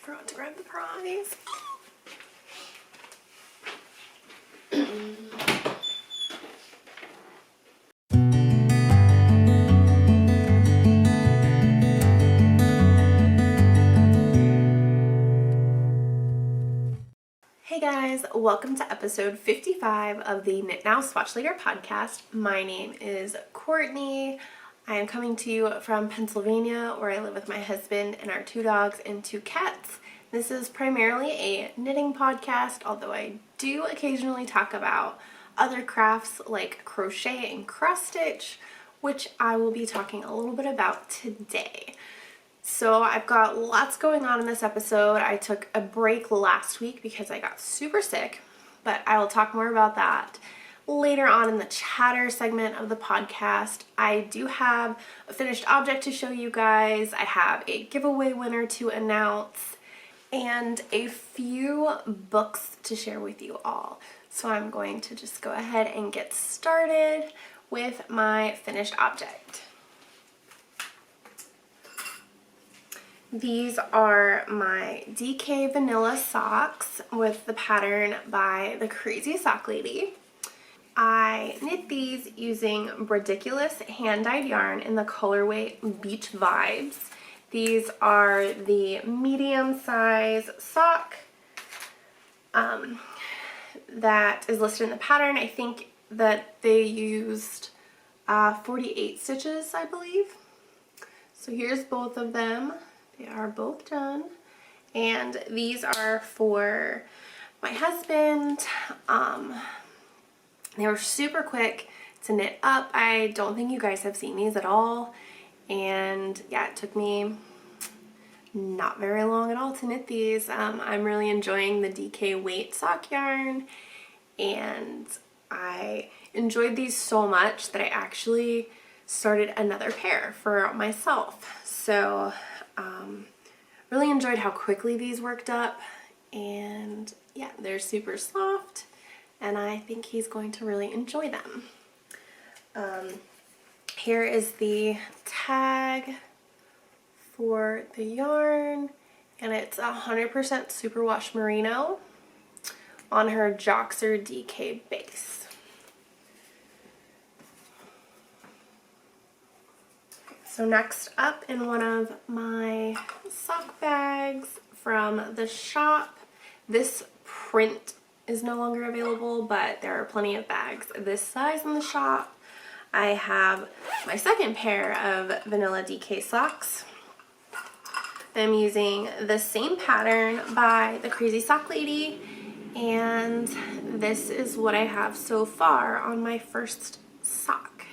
forgot to grab the prize. Hey guys, welcome to episode 55 of the Knit Now Swatch Later podcast. My name is Courtney. I am coming to you from Pennsylvania, where I live with my husband and our 2 dogs and 2 cats. This is primarily a knitting podcast, although I do occasionally talk about other crafts like crochet and cross stitch, which I will be talking a little bit about today. So I've got lots going on in this episode. I took a break last week because I got super sick, but I will talk more about that later on in the chatter segment of the podcast. I do have a finished object to show you guys. I have a giveaway winner to announce and a few books to share with you all. So I'm going to just go ahead and get started with my finished object. These are my DK vanilla socks with the pattern by the Crazy Sock Lady. I knit these using Ridiculous hand-dyed yarn in the colorway Beach Vibes. These are the medium size sock that is listed in the pattern. I think that they used 48 stitches, I believe. So here's both of them. They are both done, and these are for my husband. They were super quick to knit up. I don't think you guys have seen these at all, and yeah, it took me not very long at all to knit these. I'm really enjoying the DK weight sock yarn, and I enjoyed these so much that I actually started another pair for myself. So really enjoyed how quickly these worked up, and yeah, they're super soft and I think he's going to really enjoy them. Here is the tag for the yarn, and it's 100% superwash merino on her Joxer DK base. So next up, in one of my sock bags from the shop, this print is no longer available, but there are plenty of bags this size in the shop. I have my second pair of vanilla DK socks. I'm using the same pattern by the Crazy Sock Lady, and this is what I have so far on my first sock.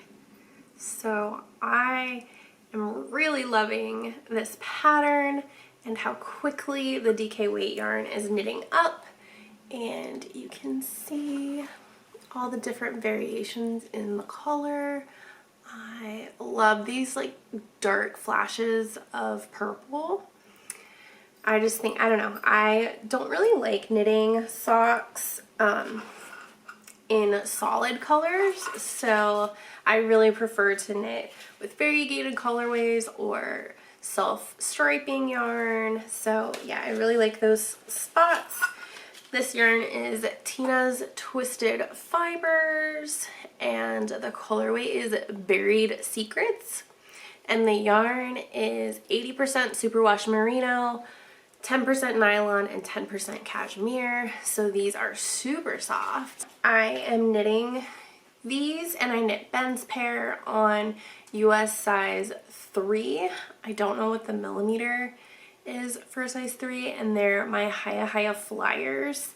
So I'm really loving this pattern and how quickly the DK weight yarn is knitting up, and you can see all the different variations in the color. I love these like dark flashes of purple. I just think, I don't know, I don't really like knitting socks in solid colors, so I really prefer to knit with variegated colorways or self-striping yarn. So yeah, I really like those spots. This yarn is Tina's Twisted Fibers, and the colorway is Buried Secrets, and the yarn is 80% superwash merino, 10% nylon, and 10% cashmere. So these are super soft. I am knitting these, and I knit Ben's pair on US size 3. I don't know what the millimeter is for size 3, and they're my Haya Flyers,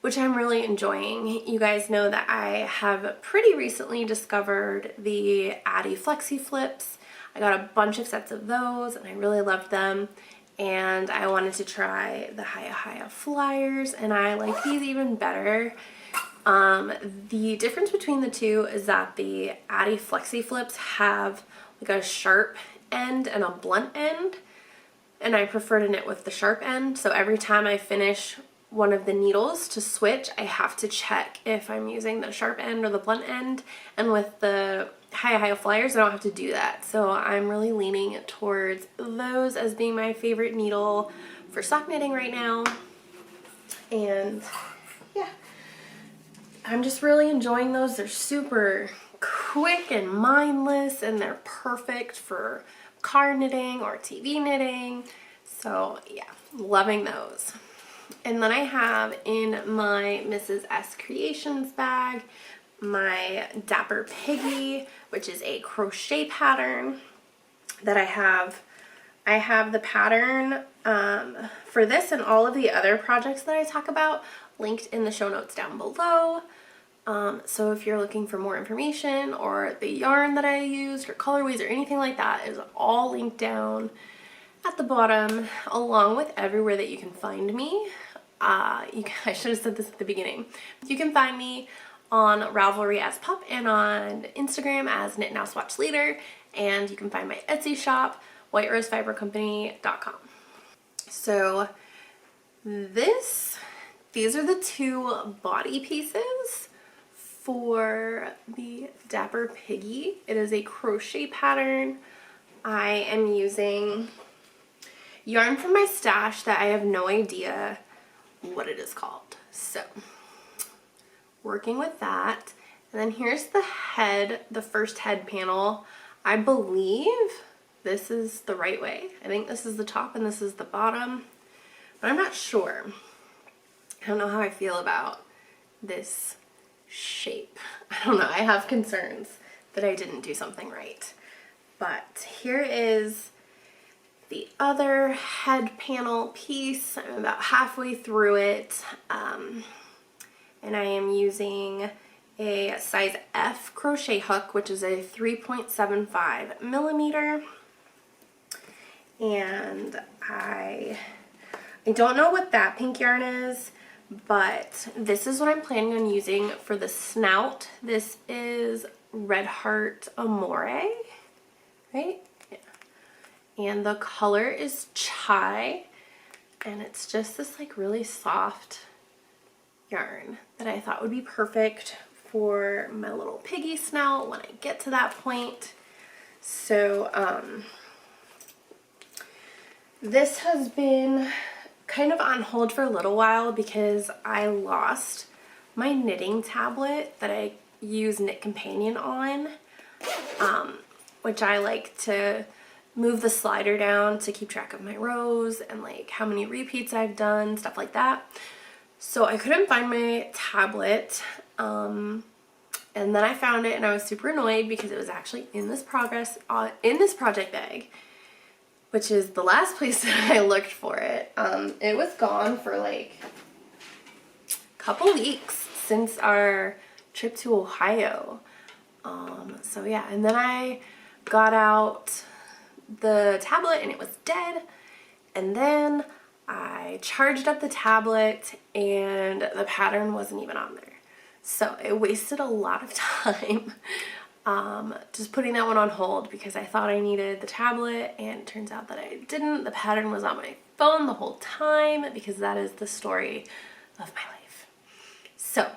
which I'm really enjoying. You guys know that I have pretty recently discovered the Addi Flexi Flips. I got a bunch of sets of those, and I really loved them, and I wanted to try the Haya Flyers, and I like these even better. The difference between the two is that the Addi Flexi Flips have like a sharp end and a blunt end, and I prefer to knit with the sharp end. So every time I finish one of the needles to switch, I have to check if I'm using the sharp end or the blunt end, and with the Haya Flyers I don't have to do that. So I'm really leaning towards those as being my favorite needle for sock knitting right now. And yeah, I'm just really enjoying those. They're super quick and mindless, and they're perfect for car knitting or TV knitting. So yeah, loving those. And then I have in my Mrs. S Creations bag my Dapper Piggy, which is a crochet pattern that I have. I have the pattern for this and all of the other projects that I talk about linked in the show notes down below. So if you're looking for more information, or the yarn that I used or colorways or anything like that, is all linked down at the bottom, along with everywhere that you can find me. I should have said this at the beginning. You can find me on Ravelry as Pup and on Instagram as Knit Now Swatch Leader, and you can find my Etsy shop, whiterosefibercompany.com. So these are the two body pieces for the Dapper Piggy. It is a crochet pattern. I am using yarn from my stash that I have no idea what it is called. So working with that. And then here's the head, the first head panel. I believe this is the right way. I think this is the top and this is the bottom, but I'm not sure. I don't know how I feel about this shape. I don't know. I have concerns that I didn't do something right. But here is the other head panel piece. I'm about halfway through it, and I am using a size F crochet hook, which is a 3.75 millimeter. And I don't know what that pink yarn is, but this is what I'm planning on using for the snout. This is Red Heart Amore, right? Yeah. And the color is Chai, and it's just this like really soft yarn that I thought would be perfect for my little piggy snout when I get to that point. So this has been kind of on hold for a little while because I lost my knitting tablet that I use Knit Companion on, which I like to move the slider down to keep track of my rows and like how many repeats I've done, stuff like that. So I couldn't find my tablet, and then I found it and I was super annoyed because it was actually in this project bag, which is the last place that I looked for it. It was gone for like a couple weeks since our trip to Ohio. So yeah, and then I got out the tablet and it was dead, and then I charged up the tablet and the pattern wasn't even on there. So it wasted a lot of time just putting that one on hold because I thought I needed the tablet, and it turns out that I didn't. The pattern was on my phone the whole time because that is the story of my life. So a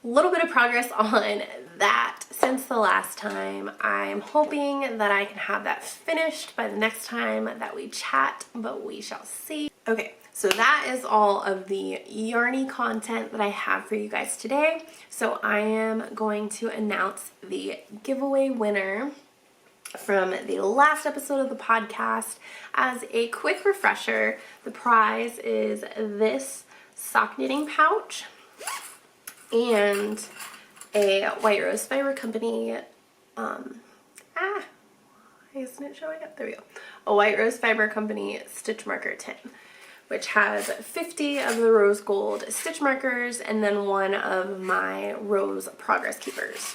little bit of progress on that since the last time. I'm hoping that I can have that finished by the next time that we chat, but we shall see. Okay, so that is all of the yarny content that I have for you guys today. So I am going to announce the giveaway winner from the last episode of the podcast. As a quick refresher, the prize is this sock knitting pouch and a White Rose Fiber Company, why isn't it showing up? There we go. A White Rose Fiber Company stitch marker tin, which has 50 of the rose gold stitch markers and then one of my rose progress keepers.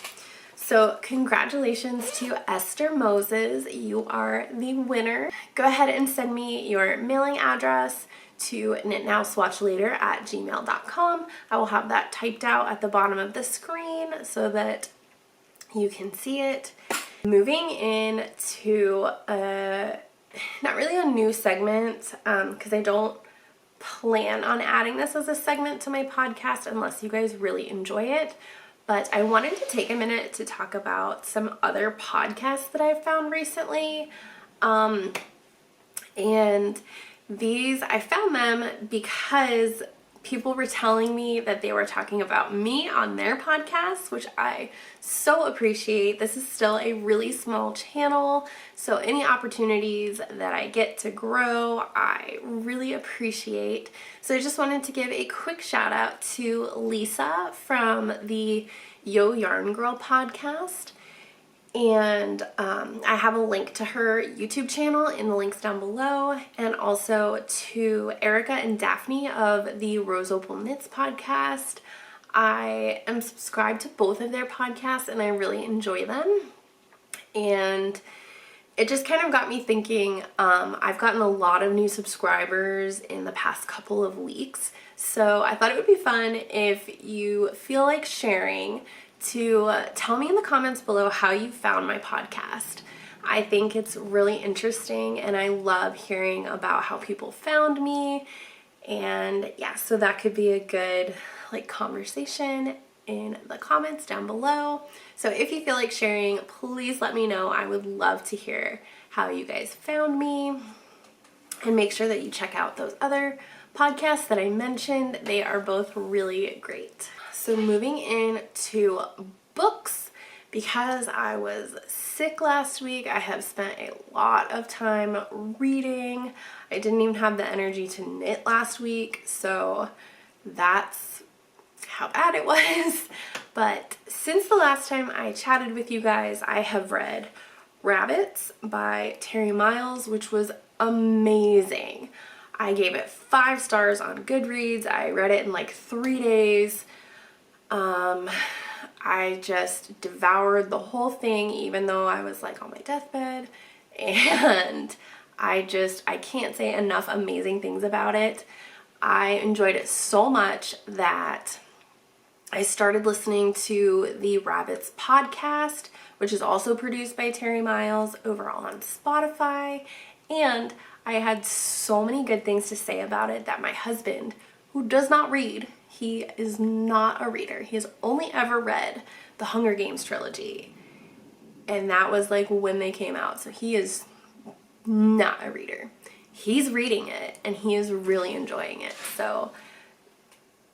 So congratulations to Esther Moses. You are the winner. Go ahead and send me your mailing address to knitnowswatchlater@gmail.com. I will have that typed out at the bottom of the screen so that you can see it. Moving into not really a new segment, because I don't plan on adding this as a segment to my podcast unless you guys really enjoy it. But I wanted to take a minute to talk about some other podcasts that I've found recently. And These, I found them because people were telling me that they were talking about me on their podcast, which I so appreciate. This is still a really small channel, so any opportunities that I get to grow, I really appreciate. So I just wanted to give a quick shout out to Lisa from the Yo Yarn Girl podcast. And I have a link to her YouTube channel in the links down below, and also to Erica and Daphne of the Rose Opal Knits podcast. I am subscribed to both of their podcasts and I really enjoy them. And it just kind of got me thinking, I've gotten a lot of new subscribers in the past couple of weeks. So I thought it would be fun if you feel like sharing to tell me in the comments below how you found my podcast. I think it's really interesting and I love hearing about how people found me. And yeah, so that could be a good like conversation in the comments down below. So if you feel like sharing, please let me know. I would love to hear how you guys found me. And make sure that you check out those other podcasts that I mentioned. They are both really great. So moving into books, because I was sick last week, I have spent a lot of time reading. I didn't even have the energy to knit last week, so that's how bad it was. But since the last time I chatted with you guys, I have read Rabbits by Terry Miles, which was amazing. I gave it 5 stars on Goodreads. I read it in like 3 days. I just devoured the whole thing, even though I was like on my deathbed, and I can't say enough amazing things about it. I enjoyed it so much that I started listening to the Rabbits podcast, which is also produced by Terry Miles, over on Spotify, and I had so many good things to say about it that my husband, who does not read, he is not a reader. He has only ever read the Hunger Games trilogy. And that was like when they came out. So he is not a reader. He's reading it and he is really enjoying it. So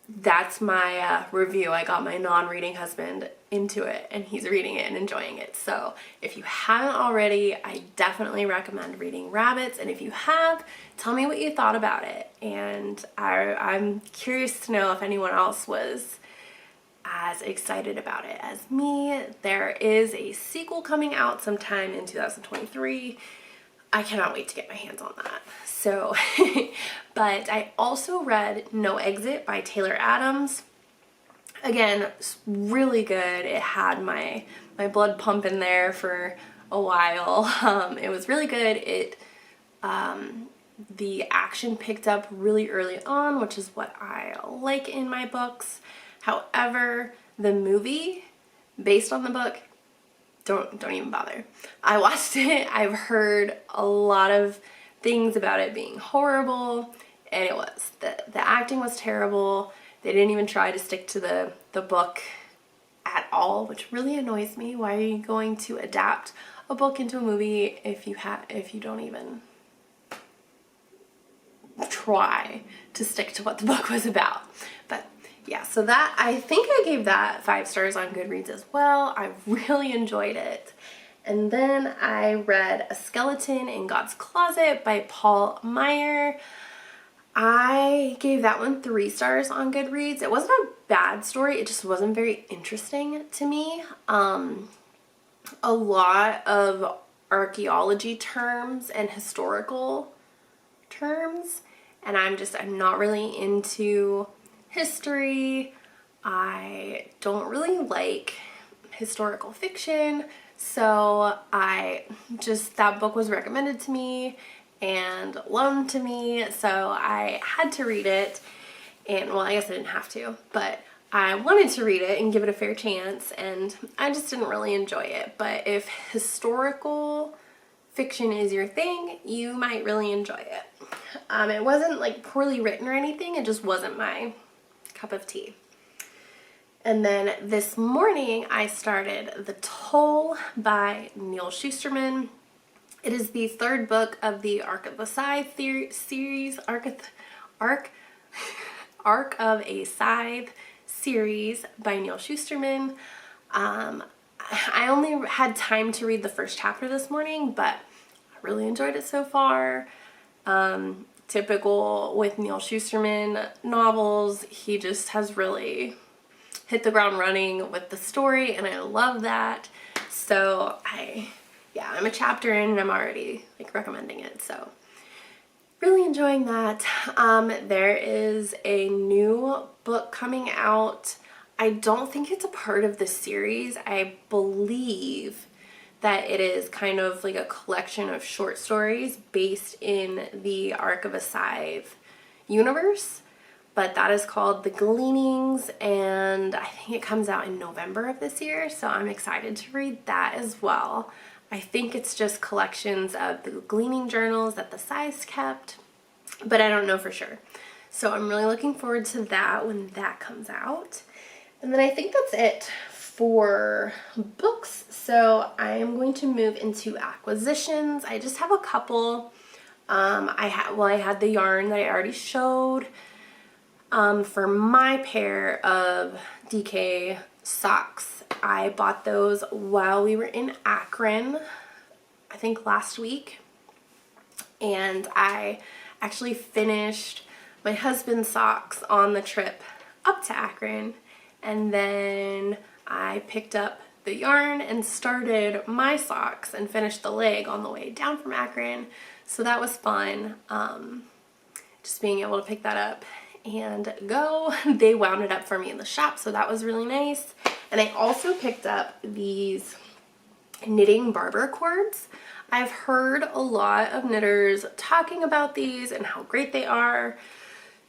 that's my review. I got my non-reading husband into it and he's reading it and enjoying it. So if you haven't already, I definitely recommend reading Rabbits. And if you have, tell me what you thought about it. And I'm curious to know if anyone else was as excited about it as me. There is a sequel coming out sometime in 2023. I cannot wait to get my hands on that. So, but I also read No Exit by Taylor Adams. Again, really good. It had my blood pumping there for a while. It was really good. The action picked up really early on, which is what I like in my books. However, the movie based on the book, don't even bother. I watched it. I've heard a lot of things about it being horrible, and it was. The acting was terrible. They didn't even try to stick to the book at all, which really annoys me. Why are you going to adapt a book into a movie if you don't even try to stick to what the book was about? But yeah, so that, I think I gave that 5 stars on Goodreads as well. I really enjoyed it. And then I read A Skeleton in God's Closet by Paul Maier. I gave that one 3 stars on Goodreads. It wasn't a bad story, it just wasn't very interesting to me. A lot of archaeology terms and historical terms, and I'm not really into history. I don't really like historical fiction, so that book was recommended to me and loaned to me, so I had to read it. And well, I guess I didn't have to, but I wanted to read it and give it a fair chance, and I just didn't really enjoy it. But if historical fiction is your thing, you might really enjoy it. It wasn't like poorly written or anything, it just wasn't my cup of tea. And then this morning I started The Toll by Neal Shusterman. It is the third book of the Arc of the Scythe series, Arc of a Scythe series by Neal Shusterman. I only had time to read the first chapter this morning, but I really enjoyed it so far. Typical with Neal Shusterman novels, he just has really hit the ground running with the story, and I love that. So I'm a chapter in and I'm already like recommending it, so really enjoying that. There is a new book coming out. I don't think it's a part of the series. I believe that it is kind of like a collection of short stories based in the Arc of a Scythe universe, but that is called The Gleanings, and I think it comes out in November of this year, so I'm excited to read that as well. I think it's just collections of the gleaning journals that the Scythes kept, but I don't know for sure. So I'm really looking forward to that when that comes out. And then I think that's it for books. So I am going to move into acquisitions. I just have a couple. I had the yarn that I already showed for my pair of DK socks. I bought those while we were in Akron, I think last week, and I actually finished my husband's socks on the trip up to Akron, and then I picked up the yarn and started my socks and finished the leg on the way down from Akron, so that was fun. Just being able to pick that up and go. They wound it up for me in the shop, so that was really nice. And I also picked up these knitting barber cords. I've heard a lot of knitters talking about these and how great they are,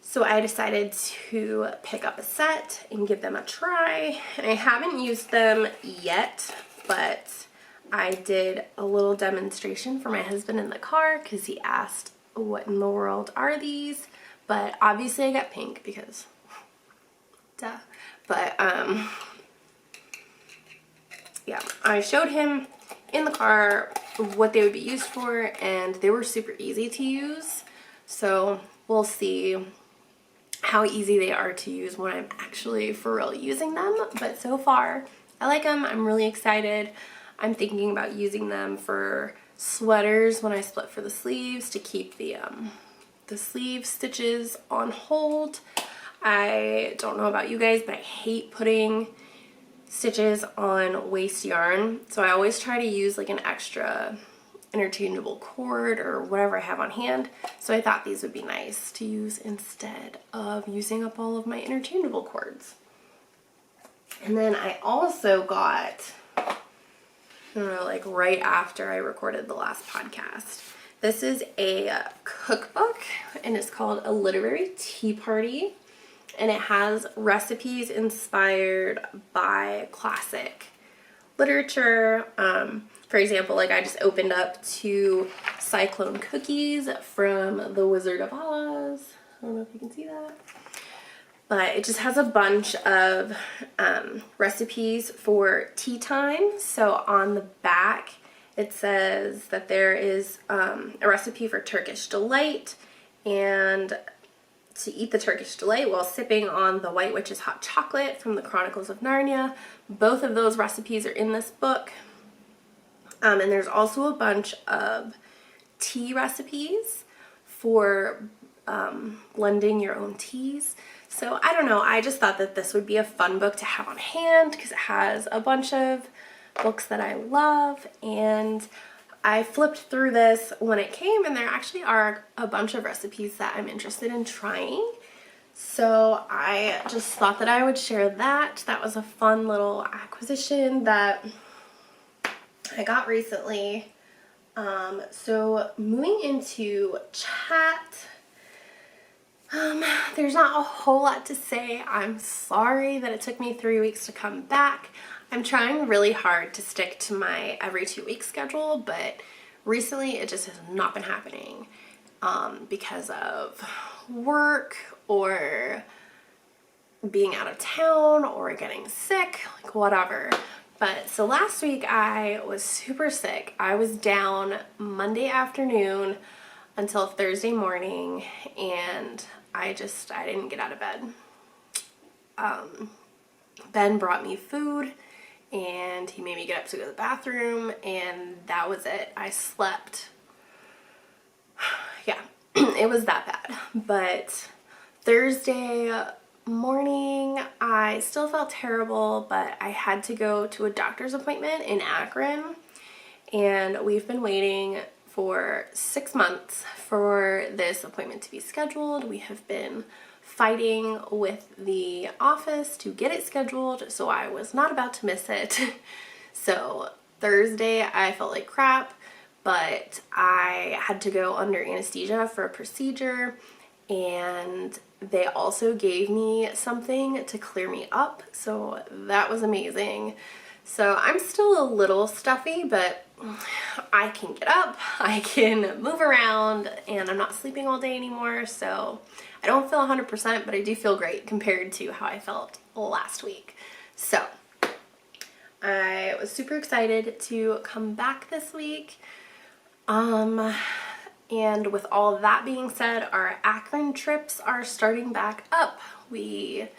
so I decided to pick up a set and give them a try. And I haven't used them yet, but I did a little demonstration for my husband in the car because he asked, what in the world are these? But obviously I got pink because duh. But yeah, I showed him in the car what they would be used for, and they were super easy to use. So we'll see how easy they are to use when I'm actually for real using them. But so far I like them. I'm really excited. I'm thinking about using them for sweaters when I split for the sleeves to keep the sleeve stitches on hold. I don't know about you guys, but I hate putting stitches on waste yarn, so I always try to use like an extra interchangeable cord or whatever I have on hand. So I thought these would be nice to use instead of using up all of my interchangeable cords. And then I also got, I don't know, like right after I recorded the last podcast, this is a cookbook, and it's called A Literary Tea Party, and it has recipes inspired by classic literature. For example, like I just opened up 2 cyclone cookies from The Wizard of Oz. I don't know if you can see that. But it just has a bunch of recipes for tea time. So on the back, it says that there is a recipe for Turkish delight, and to eat the Turkish delight while sipping on the White Witch's hot chocolate from the Chronicles of Narnia. Both of those recipes are in this book. And there's also a bunch of tea recipes for blending your own teas. So I don't know, I just thought that this would be a fun book to have on hand because it has a bunch of books that I love, and I flipped through this when it came, and there actually are a bunch of recipes that I'm interested in trying. So I just thought that I would share that. That was a fun little acquisition that I got recently. So moving into chat, there's not a whole lot to say. I'm sorry that it took me 3 weeks to come back. I'm trying really hard to stick to my every 2 week schedule, but recently it just has not been happening because of work or being out of town or getting sick, like whatever. But so last week I was super sick. I was down Monday afternoon until Thursday morning, and I didn't get out of bed. Ben brought me food and he made me get up to go to the bathroom, and that was it. I slept. Yeah, it was that bad. But Thursday morning, I still felt terrible, but I had to go to a doctor's appointment in Akron, and we've been waiting for 6 months for this appointment to be scheduled. We have been fighting with the office to get it scheduled, so I was not about to miss it. So Thursday I felt like crap, but I had to go under anesthesia for a procedure, and they also gave me something to clear me up, so that was amazing. So I'm still a little stuffy, but I can get up, I can move around, and I'm not sleeping all day anymore, so I don't feel 100%, but I do feel great compared to how I felt last week. So I was super excited to come back this week. And with all that being said, our Akron trips are starting back up. We're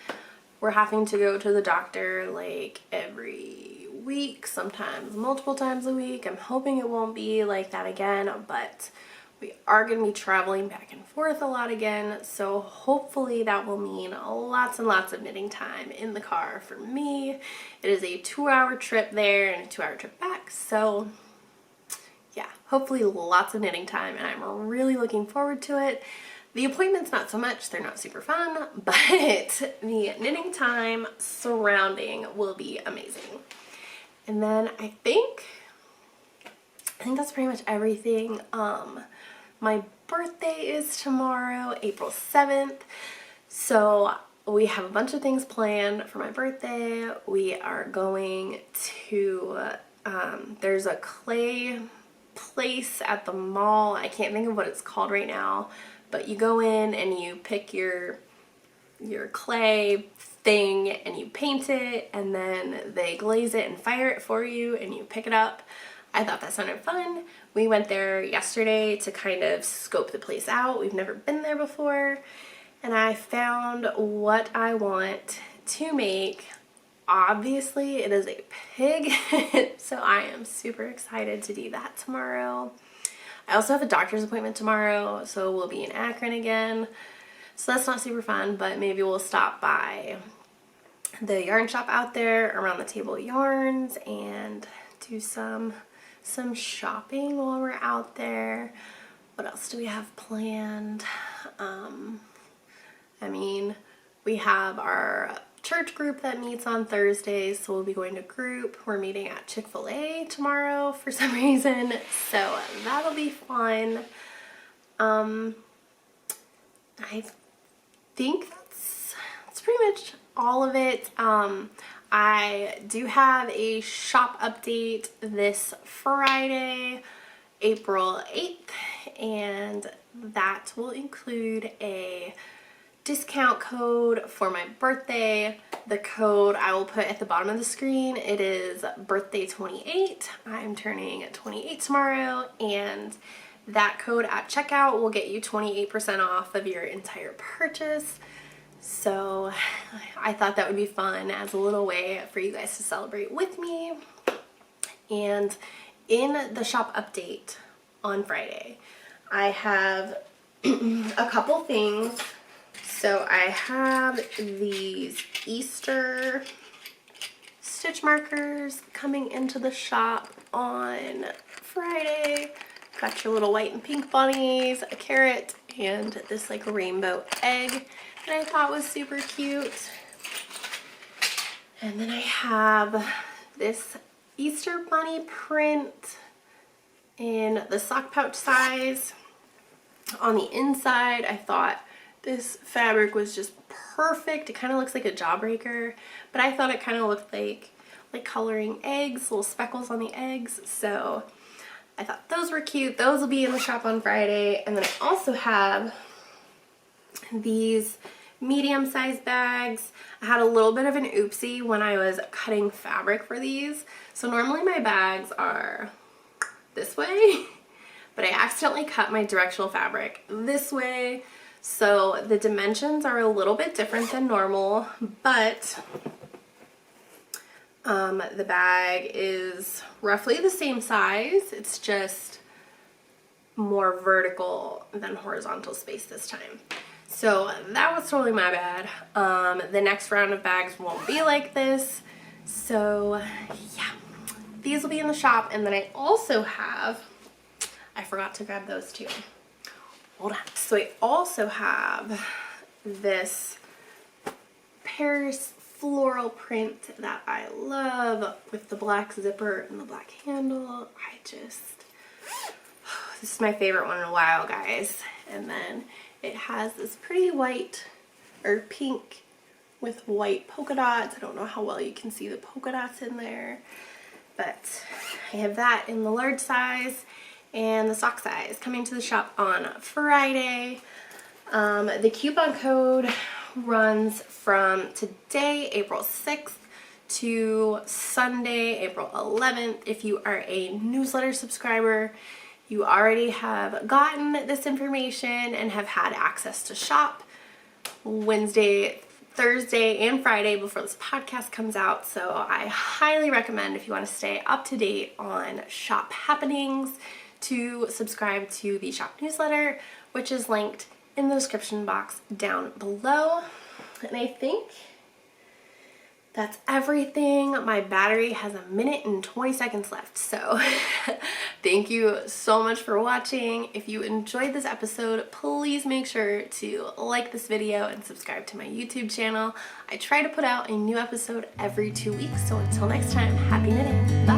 having to go to the doctor like every week, sometimes multiple times a week. I'm hoping it won't be like that again, but we are going to be traveling back and forth a lot again, so hopefully that will mean lots and lots of knitting time in the car for me. It is a 2-hour trip there and a 2-hour trip back, so yeah, hopefully lots of knitting time, and I'm really looking forward to it. The appointments, not so much, they're not super fun, but the knitting time surrounding will be amazing. And then I think that's pretty much everything. My birthday is tomorrow, April 7th, so we have a bunch of things planned for my birthday. We are going to, there's a clay place at the mall. I can't think of what it's called right now, but you go in and you pick your clay thing and you paint it, and then they glaze it and fire it for you and you pick it up. I thought that sounded fun. We went there yesterday to kind of scope the place out. We've never been there before, and I found what I want to make. Obviously it is a pig, so I am super excited to do that tomorrow. I also have a doctor's appointment tomorrow, so we'll be in Akron again. So that's not super fun, but maybe we'll stop by the yarn shop out there around the Table Yarns and do some shopping while we're out there. What else do we have planned? I mean, we have our church group that meets on Thursdays, so we'll be going to group. We're meeting at Chick-fil-A tomorrow for some reason, so that'll be fun. I think that's pretty much all of it. I do have a shop update this Friday, April 8th, and that will include a discount code for my birthday. The code I will put at the bottom of the screen. It is birthday28. I'm turning 28 tomorrow, and that code at checkout will get you 28% off of your entire purchase. So I thought that would be fun as a little way for you guys to celebrate with me. And in the shop update on Friday, I have a couple things. So I have these Easter stitch markers coming into the shop on Friday. Got your little white and pink bunnies, a carrot, and this like rainbow egg that I thought was super cute. And then I have this Easter bunny print in the sock pouch size. On the inside, I thought this fabric was just perfect. It kind of looks like a jawbreaker, but I thought it kind of looked like coloring eggs, little speckles on the eggs. So I thought those were cute. Those will be in the shop on Friday. And then I also have these medium-sized bags. I had a little bit of an oopsie when I was cutting fabric for these. So normally my bags are this way, but I accidentally cut my directional fabric this way. So the dimensions are a little bit different than normal, but the bag is roughly the same size. It's just more vertical than horizontal space this time. So that was totally my bad. The next round of bags won't be like this. So yeah, these will be in the shop. And then I also have, I forgot to grab those too. Hold on. So I also have this Paris floral print that I love with the black zipper and the black handle. This is my favorite one in a while, guys. And then it has this pretty white or pink with white polka dots. I don't know how well you can see the polka dots in there, but I have that in the large size and the sock size coming to the shop on Friday. The coupon code runs from today, April 6th, to Sunday, April 11th. If you are a newsletter subscriber, you already have gotten this information and have had access to shop Wednesday, Thursday, and Friday before this podcast comes out. So I highly recommend, if you want to stay up to date on shop happenings, to subscribe to the shop newsletter, which is linked in the description box down below. And I think that's everything. My battery has 1 minute and 20 seconds left. So thank you so much for watching. If you enjoyed this episode, please make sure to like this video and subscribe to my YouTube channel. I try to put out a new episode every 2 weeks. So until next time, happy knitting. Bye.